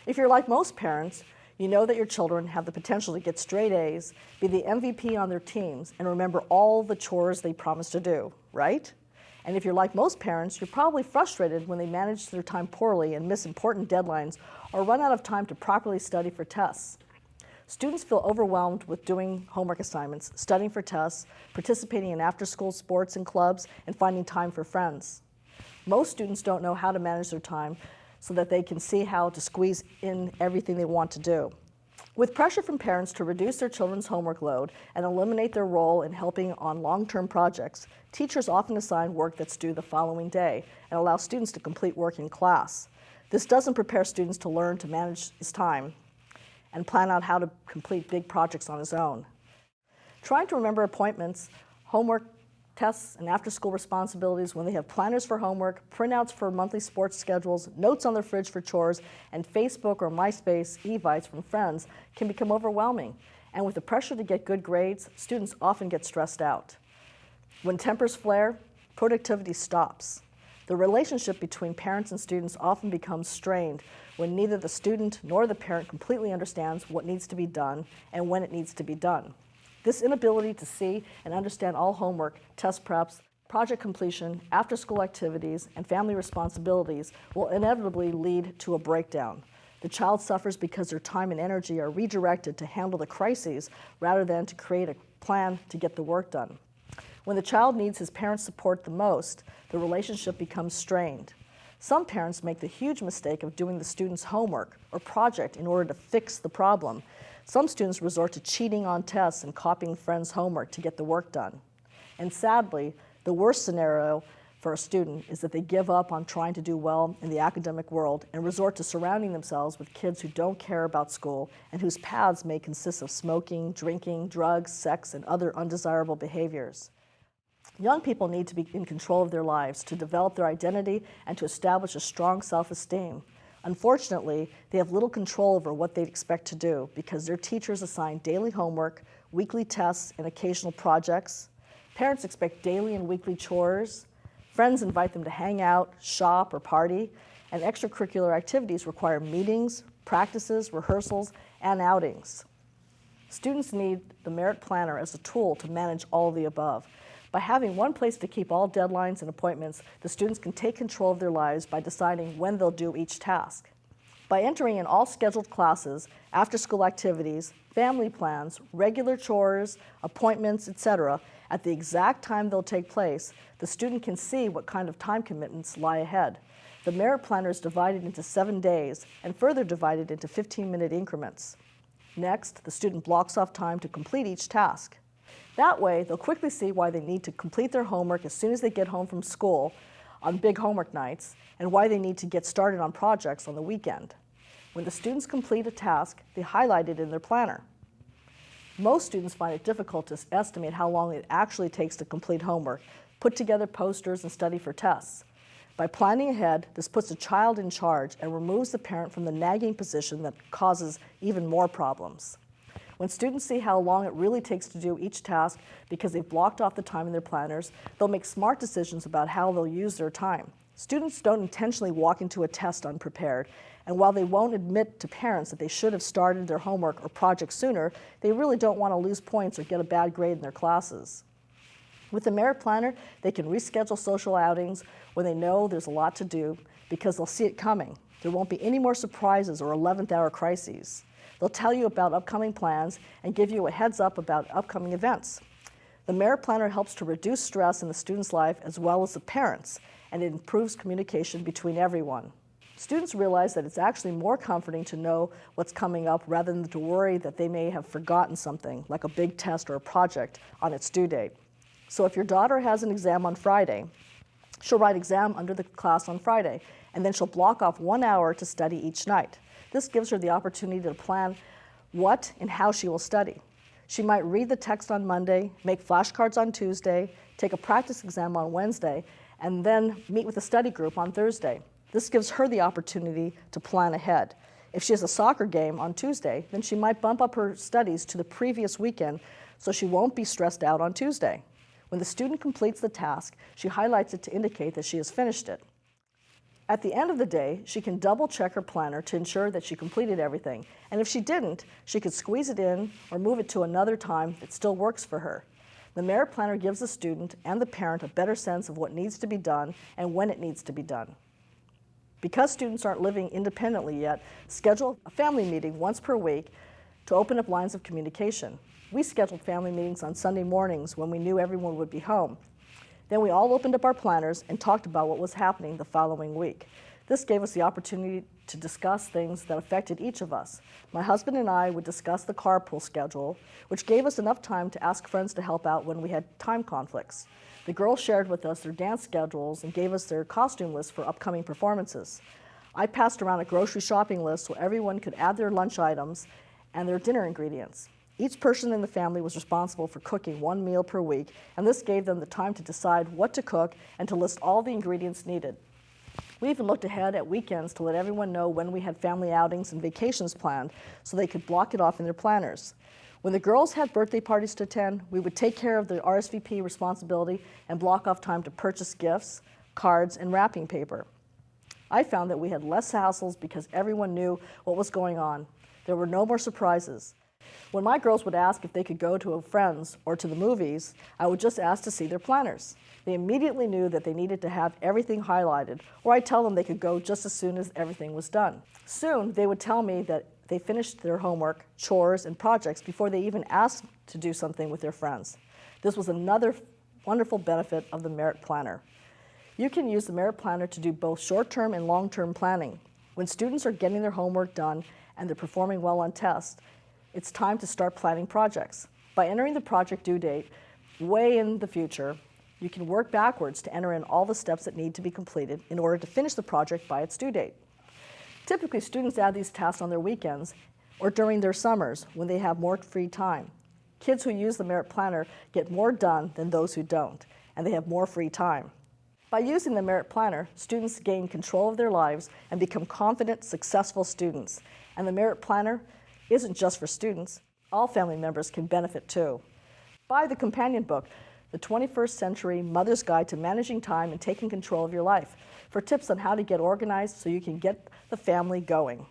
If you're like most parents, you know that your children have the potential to get straight A's, be the MVP on their teams, and remember all the chores they promised to do, right? And if you're like most parents, you're probably frustrated when they manage their time poorly and miss important deadlines or run out of time to properly study for tests. Students feel overwhelmed with doing homework assignments, studying for tests, participating in after-school sports and clubs, and finding time for friends. Most students don't know how to manage their time so that they can see how to squeeze in everything they want to do. With pressure from parents to reduce their children's homework load and eliminate their role in helping on long-term projects, teachers often assign work that's due the following day and allow students to complete work in class. This doesn't prepare students to learn to manage his time and plan out how to complete big projects on his own. Trying to remember appointments, homework, tests, and after-school responsibilities when they have planners for homework, printouts for monthly sports schedules, notes on their fridge for chores, and Facebook or MySpace evites from friends can become overwhelming. And with the pressure to get good grades, students often get stressed out. When tempers flare, productivity stops. The relationship between parents and students often becomes strained when neither the student nor the parent completely understands what needs to be done and when it needs to be done. This inability to see and understand all homework, test preps, project completion, after-school activities, and family responsibilities will inevitably lead to a breakdown. The child suffers because their time and energy are redirected to handle the crises rather than to create a plan to get the work done. When the child needs his parents' support the most, the relationship becomes strained. Some parents make the huge mistake of doing the student's homework or project in order to fix the problem. Some students resort to cheating on tests and copying friends' homework to get the work done. And sadly, the worst scenario for a student is that they give up on trying to do well in the academic world and resort to surrounding themselves with kids who don't care about school and whose paths may consist of smoking, drinking, drugs, sex, and other undesirable behaviors. Young people need to be in control of their lives, to develop their identity, and to establish a strong self-esteem. Unfortunately, they have little control over what they expect to do because their teachers assign daily homework, weekly tests, and occasional projects. Parents expect daily and weekly chores. Friends invite them to hang out, shop, or party. And extracurricular activities require meetings, practices, rehearsals, and outings. Students need the Merit Planner as a tool to manage all of the above. By having one place to keep all deadlines and appointments, the students can take control of their lives by deciding when they'll do each task. By entering in all scheduled classes, after-school activities, family plans, regular chores, appointments, etc., at the exact time they'll take place, the student can see what kind of time commitments lie ahead. The Merit Planner is divided into 7 days and further divided into 15-minute increments. Next, the student blocks off time to complete each task. That way, they'll quickly see why they need to complete their homework as soon as they get home from school on big homework nights, and why they need to get started on projects on the weekend. When the students complete a task, they highlight it in their planner. Most students find it difficult to estimate how long it actually takes to complete homework, put together posters, and study for tests. By planning ahead, this puts a child in charge and removes the parent from the nagging position that causes even more problems. When students see how long it really takes to do each task because they've blocked off the time in their planners, they'll make smart decisions about how they'll use their time. Students don't intentionally walk into a test unprepared, and while they won't admit to parents that they should have started their homework or project sooner, they really don't want to lose points or get a bad grade in their classes. With the Merit Planner, they can reschedule social outings when they know there's a lot to do because they'll see it coming. There won't be any more surprises or 11th hour crises. They'll tell you about upcoming plans and give you a heads up about upcoming events. The Merit Planner helps to reduce stress in the student's life as well as the parents, and it improves communication between everyone. Students realize that it's actually more comforting to know what's coming up rather than to worry that they may have forgotten something, like a big test or a project, on its due date. So if your daughter has an exam on Friday, she'll write exam under the class on Friday, and then she'll block off 1 hour to study each night. This gives her the opportunity to plan what and how she will study. She might read the text on Monday, make flashcards on Tuesday, take a practice exam on Wednesday, and then meet with a study group on Thursday. This gives her the opportunity to plan ahead. If she has a soccer game on Tuesday, then she might bump up her studies to the previous weekend so she won't be stressed out on Tuesday. When the student completes the task, she highlights it to indicate that she has finished it. At the end of the day, she can double check her planner to ensure that she completed everything, and if she didn't, she could squeeze it in or move it to another time that still works for her. The Merit Planner gives the student and the parent a better sense of what needs to be done and when it needs to be done. Because students aren't living independently yet, schedule a family meeting once per week to open up lines of communication. We scheduled family meetings on Sunday mornings when we knew everyone would be home. Then we all opened up our planners and talked about what was happening the following week. This gave us the opportunity to discuss things that affected each of us. My husband and I would discuss the carpool schedule, which gave us enough time to ask friends to help out when we had time conflicts. The girls shared with us their dance schedules and gave us their costume lists for upcoming performances. I passed around a grocery shopping list so everyone could add their lunch items and their dinner ingredients. Each person in the family was responsible for cooking one meal per week, and this gave them the time to decide what to cook and to list all the ingredients needed. We even looked ahead at weekends to let everyone know when we had family outings and vacations planned so they could block it off in their planners. When the girls had birthday parties to attend, we would take care of the RSVP responsibility and block off time to purchase gifts, cards, and wrapping paper. I found that we had less hassles because everyone knew what was going on. There were no more surprises. When my girls would ask if they could go to a friend's or to the movies, I would just ask to see their planners. They immediately knew that they needed to have everything highlighted, or I'd tell them they could go just as soon as everything was done. Soon, they would tell me that they finished their homework, chores, and projects before they even asked to do something with their friends. This was another wonderful benefit of the Merit Planner. You can use the Merit Planner to do both short-term and long-term planning. When students are getting their homework done and they're performing well on tests, it's time to start planning projects. By entering the project due date way in the future, you can work backwards to enter in all the steps that need to be completed in order to finish the project by its due date. Typically, students add these tasks on their weekends or during their summers when they have more free time. Kids who use the Merit Planner get more done than those who don't, and they have more free time. By using the Merit Planner, students gain control of their lives and become confident, successful students. And the Merit Planner isn't just for students. All family members can benefit too. Buy the companion book, The 21st Century Mother's Guide to Managing Time and Taking Control of Your Life, for tips on how to get organized so you can get the family going.